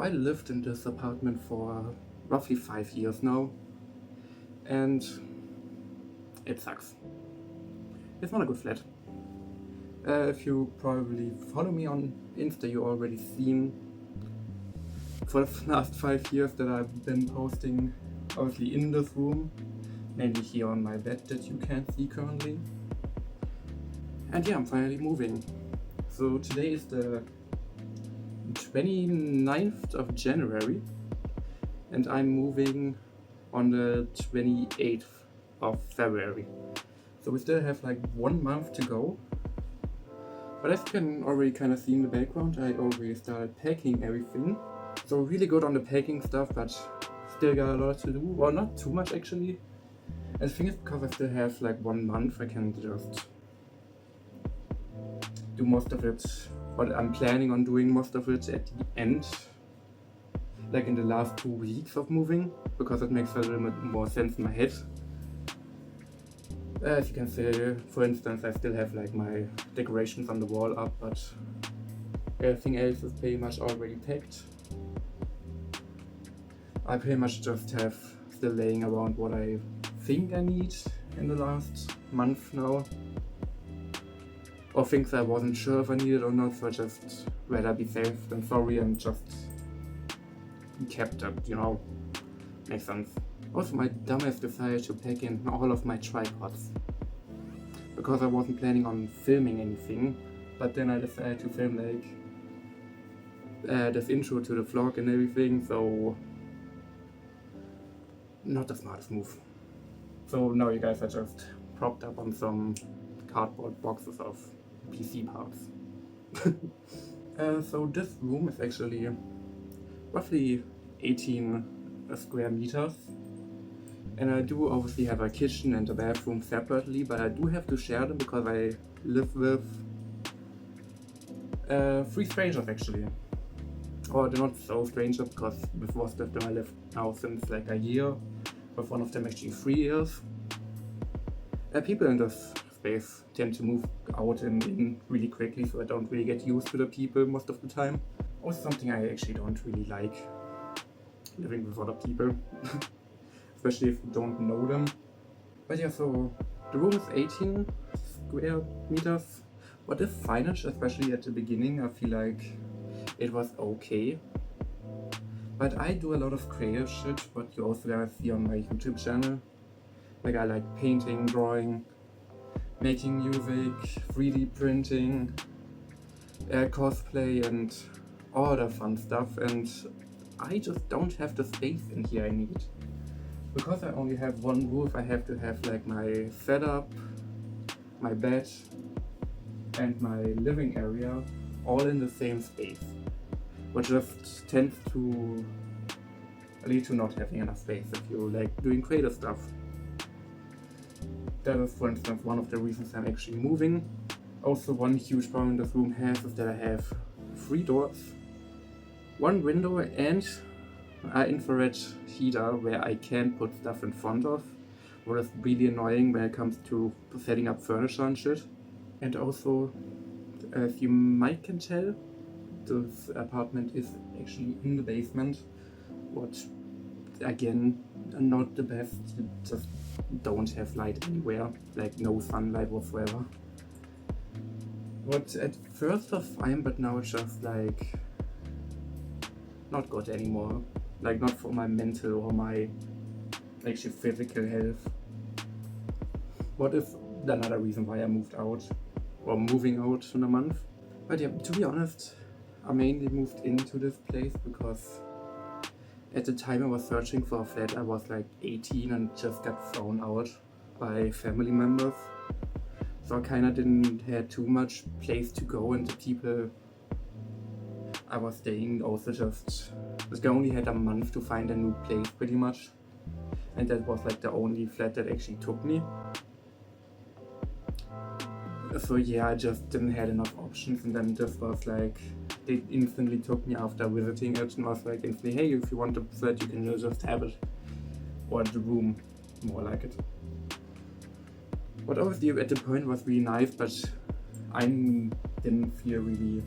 I lived in this apartment for roughly 5 years now, and it sucks. It's not a good flat. If you probably follow me on Insta, you already seen for the last 5 years that I've been posting obviously in this room, mainly here on my bed that you can't see currently. And yeah, I'm finally moving. So today is the 29th of January and I'm moving on the 28th of February. So we still have like 1 month to go. But as you can already kind of see in the background, I already started packing everything. So really good on the packing stuff, but still got a lot to do. Well, not too much actually. And the thing is, because I still have like 1 month, I can just do most of it, but I'm planning on doing most of it at the end, like in the last 2 weeks of moving, because it makes a little bit more sense in my head. As you can see, for instance, I still have like my decorations on the wall up, but everything else is pretty much already packed. I pretty much just have still laying around what I think I need in the last month now. Or things I wasn't sure if I needed or not, so I just rather be safe than sorry and just kept up, makes sense. Also, my dumbass decided to pack in all of my tripods because I wasn't planning on filming anything, but then I decided to film like this intro to the vlog and everything, so not the smartest move. So now you guys are just propped up on some cardboard boxes of PC parts. So this room is actually roughly 18 square meters. And I do obviously have a kitchen and a bathroom separately, but I do have to share them because I live with 3 strangers actually. Or they're not so strangers because with most of them I live now since like a year, with one of them actually 3 years. People in this space tend to move out and in really quickly, so I don't really get used to the people most of the time. Also something I actually don't really like, living with other people. Especially if you don't know them. But yeah, so the room is 18 square meters. What is fine-ish, especially at the beginning, I feel like it was okay. But I do a lot of creative shit, what you also gonna see on my YouTube channel. Like I like painting, drawing, making music, 3D printing, cosplay and all the fun stuff, and I just don't have the space in here I need. Because I only have one roof, I have to have like my setup, my bed and my living area all in the same space, which just tends to lead to not having enough space if you like doing creative stuff. That is, for instance, one of the reasons I'm actually moving. Also, one huge problem this room has is that I have 3 doors, 1 window and an infrared heater where I can put stuff in front of, what is really annoying when it comes to setting up furniture and shit. And also, as you might can tell, this apartment is actually in the basement, what again, not the best. You just don't have light anywhere, like no sunlight whatsoever. What at first was fine, but now it's just like not good anymore. Like not for my mental or my actually physical health. What is another reason why I moved out or moving out in a month. But yeah, to be honest, I mainly moved into this place because at the time I was searching for a flat, I was like 18 and just got thrown out by family members. So I kinda didn't have too much place to go, and the people I was staying also just I only had a month to find a new place pretty much, and that was like the only flat that actually took me. So yeah, I just didn't have enough options, and then this was like, they instantly took me after visiting it and was like instantly, hey, if you want the flat you can just have it, or the room, more like it. But obviously at the point was really nice, but I didn't feel really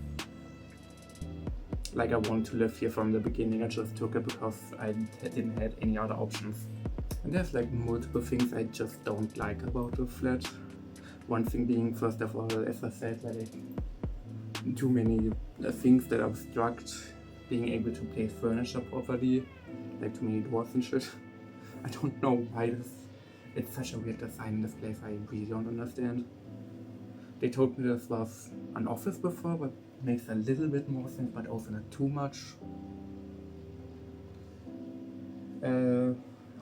like I want to live here from the beginning. I just took it because I didn't have any other options. And there's like multiple things I just don't like about the flat. One thing being, first of all, as I said, like too many things that obstruct being able to place furniture properly, like too many doors and shit. I don't know why it's such a weird design in this place. I really don't understand. They told me this was an office before, but makes a little bit more sense, but also not too much.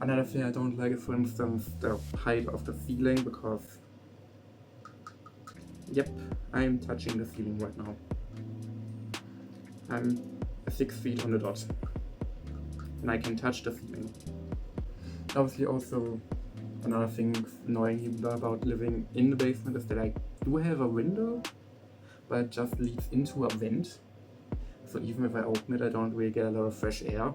Another thing I don't like is, for instance, the height of the ceiling, because yep, I'm touching the ceiling right now. I'm 6 feet on the dot, and I can touch the ceiling. Obviously, also another thing annoying about living in the basement is that I do have a window, but it just leads into a vent. So even if I open it, I don't really get a lot of fresh air.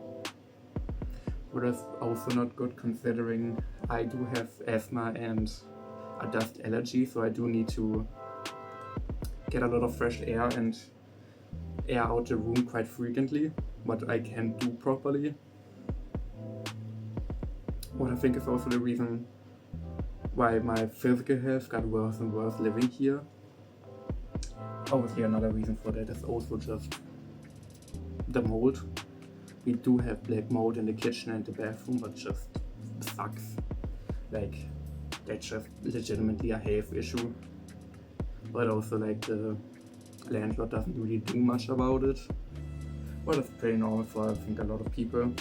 But that's also not good, considering I do have asthma and a dust allergy, so I do need to get a lot of fresh air and air out the room quite frequently, what I can't do properly. What I think is also the reason why my physical health got worse and worse living here. Obviously another reason for that is also just the mold. We do have black mold in the kitchen and the bathroom, but just sucks. Like, that's just legitimately a health issue. But also, like, the landlord doesn't really do much about it. Well, that's pretty normal for, I think, a lot of people.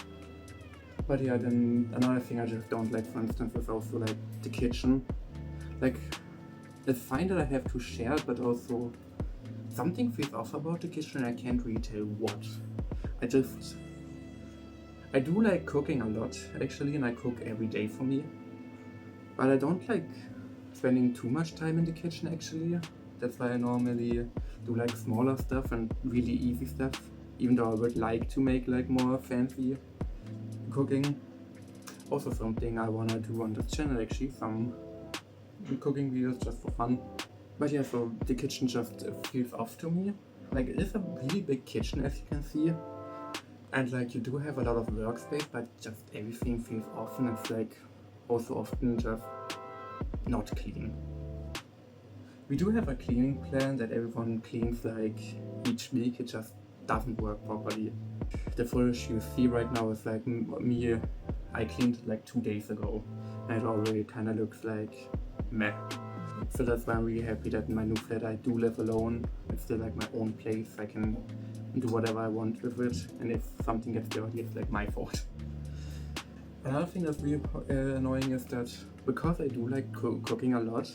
But yeah, then another thing I just don't like, for instance, is also like the kitchen. Like, it's fine that I have to share it, but also something feels off about the kitchen and I can't really tell what. I do like cooking a lot, actually, and I cook every day for me. But I don't like spending too much time in the kitchen, actually. That's why I normally do like smaller stuff and really easy stuff, even though I would like to make like more fancy cooking. Also something I wanna do on this channel, actually, some cooking videos just for fun. But yeah, so the kitchen just feels off to me. Like, it is a really big kitchen, as you can see. And like, you do have a lot of workspace, but just everything feels off, and it's like also often just not clean. We do have a cleaning plan that everyone cleans like each week. It just doesn't work properly. The footage you see right now is like me, I cleaned it like 2 days ago, and it already kind of looks like meh. So that's why I'm really happy that in my new flat I do live alone. It's still like my own place. I can do whatever I want with it, and if something gets dirty, it's like my fault. Another thing that's really annoying is that because I do like cooking a lot,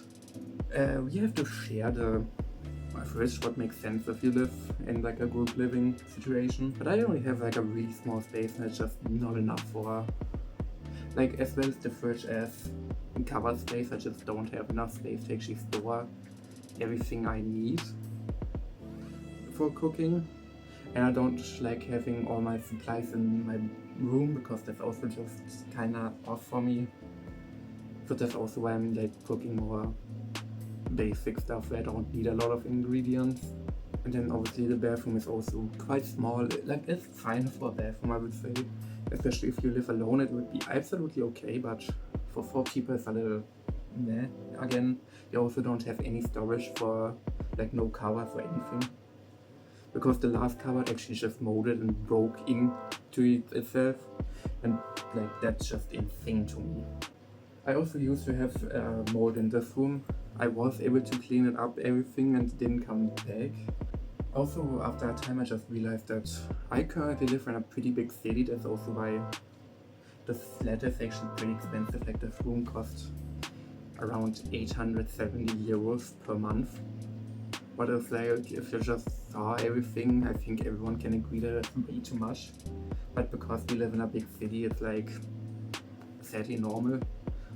we have to share the fridge, what makes sense if you live in like a group living situation. But I only have like a really small space, and it's just not enough for, like, as well as the fridge as covered space. I just don't have enough space to actually store everything I need for cooking. And I don't like having all my supplies in my room, because that's also just kinda off for me. So that's also why I'm like cooking more basic stuff where I don't need a lot of ingredients. And then obviously the bathroom is also quite small. Like, it's fine for a bathroom, I would say. Especially if you live alone, it would be absolutely okay, but for 4 people it's a little meh. Again, you also don't have any storage for, like, no covers or anything. Because the last cupboard actually just molded and broke into itself, and like, that's just insane to me. I also used to have mold in this room. I was able to clean it up, everything, and it didn't come back. Also, after a time I just realized that I currently live in a pretty big city. That's also why the flat is actually pretty expensive. Like, this room costs around 870 euros per month. But it's like, if you just saw everything, I think everyone can agree that it's way too much. But because we live in a big city, it's like sadly normal,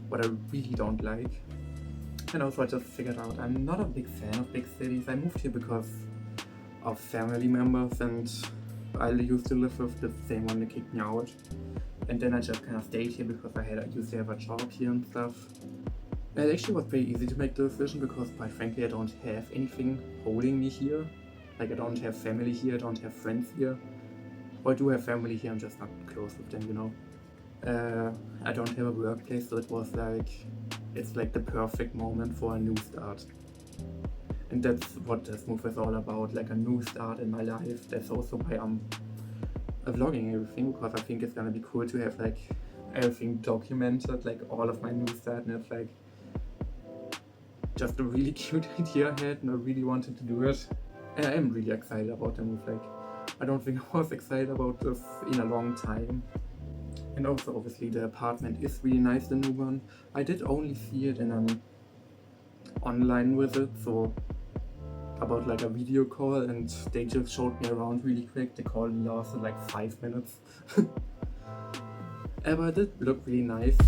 what I really don't like. And also I just figured out I'm not a big fan of big cities. I moved here because of family members, and I used to live with the same one that kicked me out. And then I just kind of stayed here because I used to have a job here and stuff. It actually was pretty easy to make the decision because, quite frankly, I don't have anything holding me here. Like I don't have family here, I don't have friends here. Or I do have family here, I'm just not close with them, you know. I don't have a workplace, so it was like, it's like the perfect moment for a new start. And that's what this move is all about, like a new start in my life. That's also why I'm vlogging everything, because I think it's gonna be cool to have like everything documented, like all of my new start, and it's like just a really cute idea I had and I really wanted to do it. And I am really excited about the move, like I don't think I was excited about this in a long time. And also obviously the apartment is really nice, the new one. I did only see it in an online visit, so about like a video call, and they just showed me around really quick. The call lasted like 5 minutes. But it did look really nice.